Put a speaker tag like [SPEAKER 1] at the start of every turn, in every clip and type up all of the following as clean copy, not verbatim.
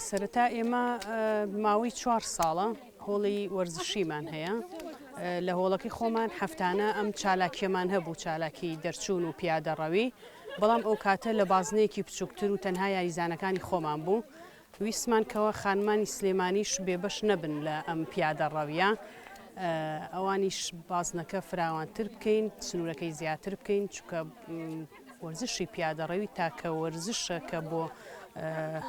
[SPEAKER 1] سەرەتا ئێمە ماوەی 4 ساڵە هۆڵی وەرزشیمان هەیە لە هۆڵەکەی خۆمان هەفتانە ئەم چالاکیەمان هەبوو چالاکی دەرچوون و پیادەڕەوی بەڵام ئەو کاتە لە بازنەیەکی بچووکتر و تەنها یاریزانەکانی خۆمان بوو ویسمان کەوە خانمانی سلێمانیش بێبەش نەبن لە ئەم پیادەڕەویە ئەوانیش بازنەکە فراوانتر بکەین سنوورەکەی زیاتر بکەین چونکە وەرزشی پیادەڕەوی تاکە وەرزشە کە بۆ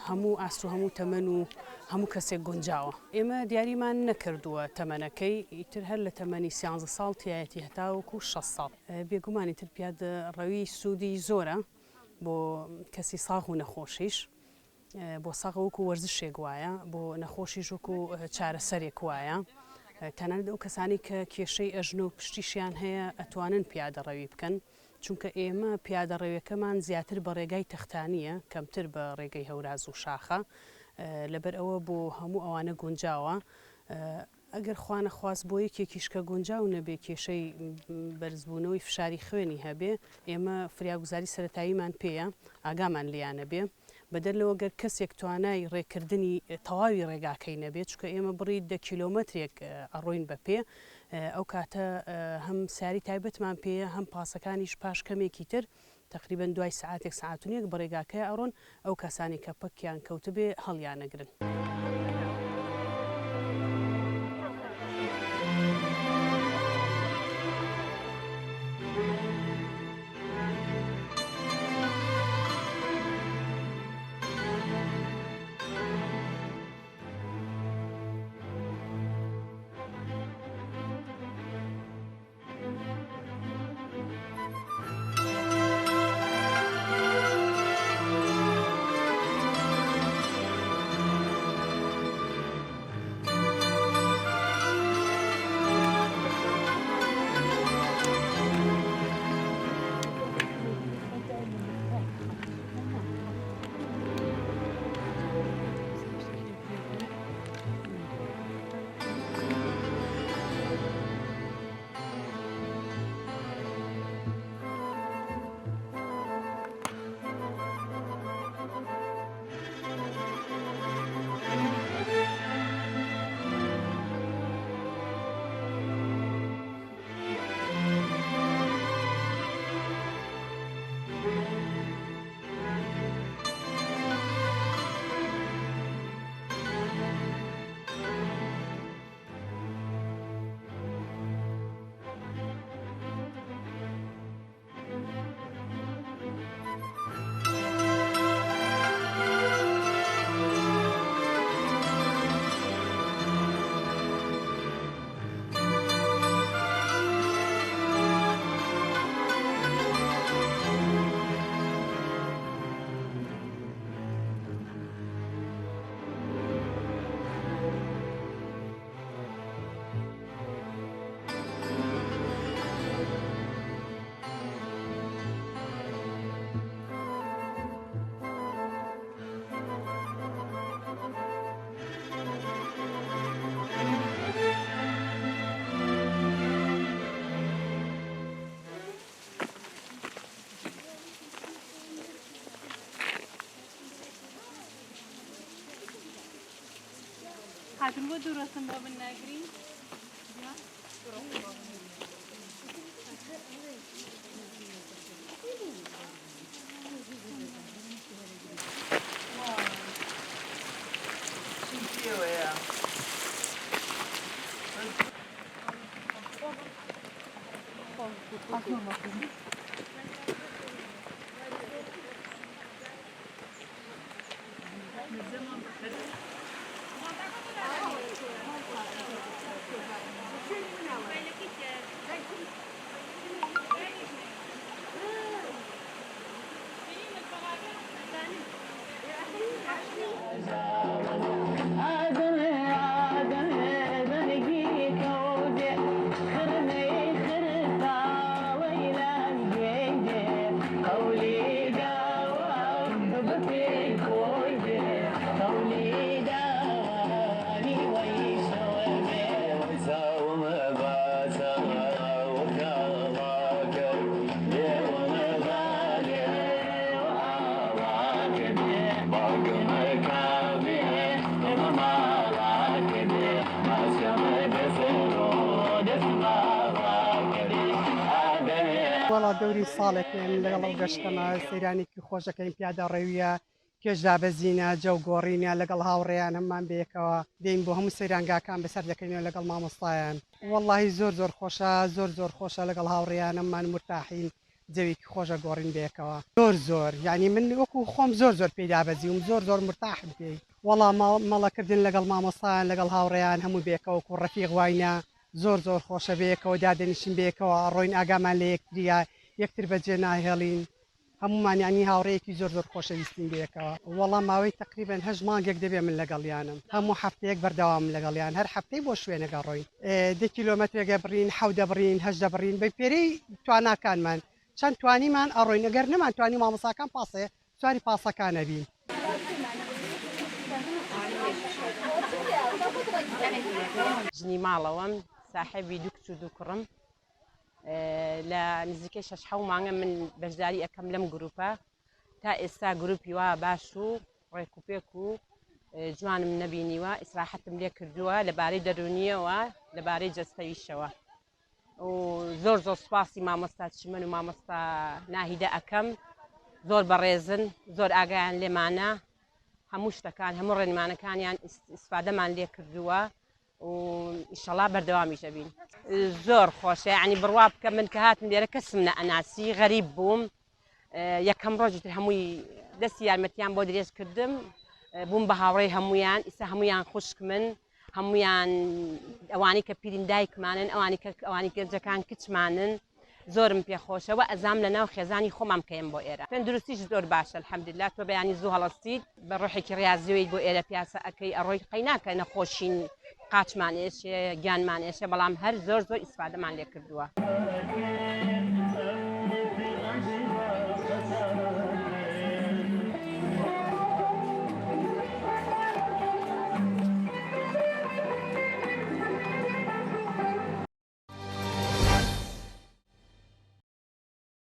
[SPEAKER 1] هەموو ئاس و هەموو تەمەن و هەموو کەسێک گونجاوە ئێمە دیاریمان نەکردووە تەمەنەکەی ئیتر هەر لە تەمەنی 13 ساڵ تایەتی هەتاوەکو 6 ساڵ بێگومانی تر پیادەڕەوی سوودی زۆرە بۆ کەسی ساغ و نەخۆشیش بۆ ساغ وەکو وەرزشێک وایە بۆ نەخۆشیش وەکو چارەسەرێک وایە تەنانەت ئەو کەسانی کە کێشەی ئەژنە و پشتیشیان هەیە ئەتوانن پیادەڕەوی بکەن چونکە ئێمە پیادەڕەویەکەمان زیاتر بە ڕێگای تەختانیە کەمتر بە ڕێگەی هەوراز و شاخە لەبەر ئەوە بۆ هەموو ئەوانە گونجاوە ئەگەر خوا نەخواست بۆ یەکێکیش کە گونجاو نەبێ کێشەی بەرزبوونەوەی فشاری خوێنی هەبێ ئێمە فریاگوزاری سەرەتاییمان پێیە ئاگامان لیانە بێ بەدەرلەوە گەر کەسێک توانای ڕێکردنی تەواوی ڕێگاکەی نەبێت چکە ئێمە بڕی 10 کیلۆمەترێک ئەڕۆین بە پێ ئەو کاتە هەم ساری تایبەتمان پێەیە هەم پاسەکانیش پاش کەمێکی تر تقریبا دوای سعاتێک سعاتونێک بە ڕێگاکەی ئەڕۆن ئەو کەسانی کە پەکیان کەوتبێ هەڵیانەگرن.
[SPEAKER 2] هاتون بۆ دوورەسم بۆ بناگری
[SPEAKER 3] وڵا دەوری ساڵێکێن لەگەڵ گەشتەمە سەیرانێکی خۆشەکەین پیادە ڕێویە کێشدا بەزیینە جەو گۆڕینە لەگەڵ هاوڕێیان هەممان بێکەوە دێین بۆ هەموو سەیرانگاکان بەسەر دەکەینەوە لەگەڵ مامۆستایان وەڵی زۆر خۆشە زۆر خۆشە لەگەڵ هاوڕێیان هەممان مرتاحین جەوێکی خۆشە گۆڕین بێکەوە زۆر یعنی من وەکو خۆم زۆر پێدا بەزیوم زۆر مرتاحم پێی وەڵا مەڵەکردن لەگەڵ مامۆستایان لەگەڵ هاوڕێیان هەموو بێکەوە و ڕەفیق واینە زۆر خۆشە بێکەوە دادەنیشین بێکەوە ڕۆین ئاگامان لە یەکتریا یەکتر بەجێ ناهێڵین هەمومانیانی هاوڕەیەکی زۆر خۆشەویستین بێکەوە وەڵام ماوەی تقریبن 8 مانگێک دەبێ من لەگەڵیانم هەموو هەفتەیەک بەردەوام لەگەڵیان هەر هەفتەی بۆ شوێنەگە ڕۆین 2 کیلۆمەترێگە بڕین 7 دەبڕین 8 دەبڕین بە پێرەی تواناکانمان چەند توانیمان ئەڕۆین ئەگەر نەمان توانی مامۆساکان پاسێ سواری پاسەکانە بین
[SPEAKER 4] ژنی ماڵەوەم ساحێبی 2 کچ و 2 کوڕم لە نزیکەی 6 مانگە من بەشداری ئەەکەم لەم گروپە تا ئێستا گروپی وا باش و ڕێکوپێک و جوانم نەبینیوە ئیسراحەتم لێ کردووە لەبارەی دەرونیەوە لەبارەی جەستەویشەوە و زۆر سوپاسی مامۆستا چمن و مامۆستا ناهیدە ئەەکەم زۆر بەڕێزن زۆر ئاگایان لێمانە هەموو شتەکان هەموو ڕێنمانەکانیان ئیسفادەمان لێ کردووە و ئیشەڵا بەردەوامیشە بین زۆر خۆشە ینی بڕوا بکە من کە هاتم لێرە کەسم نەئەناسی غەریب بووم یەکەم ڕۆژتر هەمووی دەستی یارمەتیان بۆ درێژ کردم بووم بە هاوڕێی هەمویان ئیستا هەمویان خوشک من هەمویان ئەوانی کە پیرین دایکمانن ئەوانی گەنجەکان کچمانن زۆرم پێخۆشەوە ئەزام لە ناو خێزانی خۆمام کەیم بۆ ئێرە تەندروستیش زۆر باشە الحەمدوللا تۆ بەیانی زوو هەڵەستیت بە ڕۆحێکی ڕاضیەوەی بۆ ئێرە پیاسە ئەەکەی ئەڕۆی قەیناکە نەخۆشین قاچمان ئێشێ گیانمان ئێشێ بەڵام هەر زۆر ئیسفادەمان لێ کردووە